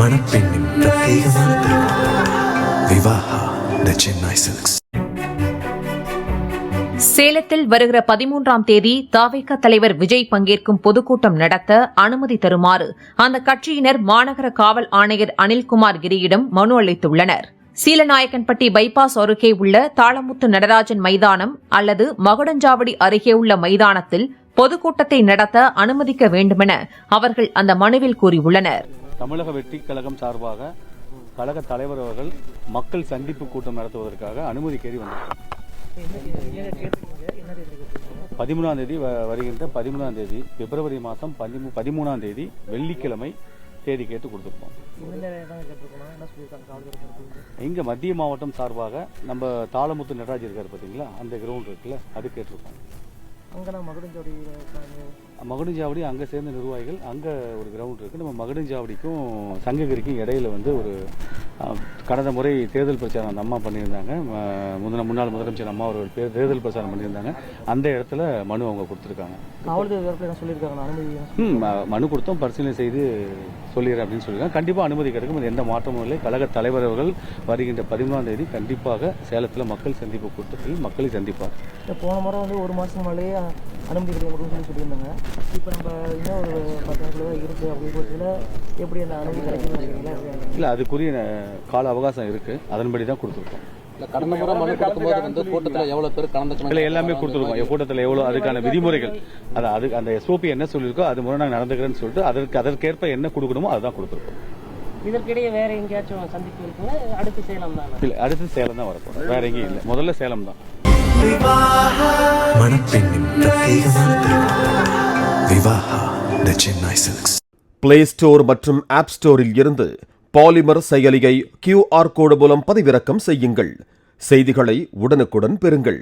மணப்பெண்ணின் பிரத்யேகமான திருமணம் விவாஹா தி சென்னை சில்க்ஸ். சேலத்தில் வருகிற 13ஆம் தேதி தவிக தலைவர் விஜய் பங்கேற்கும் பொதுக்கூட்டம் நடத்த அனுமதி தருமாறு அந்த கட்சியினர் மாநகர காவல் ஆணையர் அனில்குமார் கிரியிடம் மனு அளித்துள்ளனர். சீலநாயக்கன்பட்டி பைபாஸ் அருகே உள்ள தாளமுத்து நடராஜன் மைதானம் அல்லது மகுடஞ்சாவடி அருகே உள்ள மைதானத்தில் பொதுக்கூட்டத்தை நடத்த அனுமதிக்க வேண்டுமென அவர்கள் அந்த மனுவில் கூறியுள்ளனர். தமிழக வெற்றி கழகம் சார்பாக கழக தலைவர் அவர்கள் மக்கள் சந்திப்பு கூட்டம் நடத்துவதற்காக அனுமதி கேரி வந்தார். 13ஆம் தேதி வருகின்ற 13ஆம் தேதி பிப்ரவரி மாதம் 13ஆம் தேதி வெள்ளிக்கிழமை தேதி கேட்டு கொடுத்துருக்கோம். இங்க மத்திய மாவட்டம் சார்பாக நம்ம தாளமுத்து நடராஜ் இருக்காரு பார்த்தீங்களா, அந்த கிரவுண்ட் இருக்குல்ல, அது கேட்டிருக்கோம். மகுடஞ்சாவடி அங்கே சேர்ந்த நிர்வாகிகள் அங்கே ஒரு கிரவுண்ட் இருக்குது. நம்ம மகுடஞ்சாவடிக்கும் சங்ககிரிக்கும் இடையில ஒரு கடந்த முறை தேர்தல் பிரச்சாரம் அந்த அம்மா பண்ணியிருந்தாங்க. முன்னாள் முதலமைச்சர் அம்மா அவர்கள் தேர்தல் பிரச்சாரம் பண்ணியிருந்தாங்க. அந்த இடத்துல மனு அவங்க கொடுத்துருக்காங்க. மனு கொடுத்தோம், பரிசீலனை செய்து சொல்லிடுறேன் அப்படின்னு சொல்லியிருக்காங்க. கண்டிப்பாக அனுமதி கிடைக்கும், எந்த மாற்றமும் இல்லை. கழக தலைவர் அவர்கள் வருகின்ற 13ஆம் தேதி கண்டிப்பாக சேலத்தில் மக்கள் சந்திப்பு கூட்டத்தில் மக்களை சந்திப்பார். போன முறை ஒரு மாதம் மேலேயே அனுமதி கிடைக்கும் சொல்லியிருந்தாங்க. இப்போ நம்ம இன்னும் ஒரு 10 நாட்கள் தான் இருக்குது. அப்படி பட்சத்தில் எப்படி அந்த அனுமதி கிடைக்கும்? இல்லை, அதுக்குரிய கால அவகாசம் இருக்குது, அதன்படி தான் கொடுத்துருக்கோம். கடந்த முறை மனு கொடுக்கும்போது கூட்டத்தில் எவ்வளோ பேர் கலந்துக்கணும் இல்லை எல்லாமே கொடுத்துருக்கோம். கூட்டத்தில் எவ்வளோ அதுக்கான விதிமுறைகள் அதுக்கு அந்த எஸ்ஓபி என்ன சொல்லியிருக்கோ அது முறை நாங்கள் நடந்துக்கிறேன்னு சொல்லிட்டு அதற்கேற்ப என்ன கொடுக்கணுமோ அதுதான் கொடுத்துருக்கோம். இதற்கிடையே வேற எங்கேயாச்சும் சந்திப்பு இருக்குன்னா அடுத்து சேலம் தான். இல்லை, அடுத்து சேலம் தான் வரப்போம், வேற எங்கேயும் இல்லை. முதல்ல சேலம் தான். மணப்பெண்ணின் பிரத்யேகமான திருமணம் விவாஹா தி சென்னை சில்க்ஸ். பிளே ஸ்டோர் மற்றும் ஆப் ஸ்டோரில் இருந்து பாலிமர் செயலியை QR கோடு மூலம் பதிவிறக்கம் செய்யுங்கள். செய்திகளை உடனுக்குடன் பெறுங்கள்.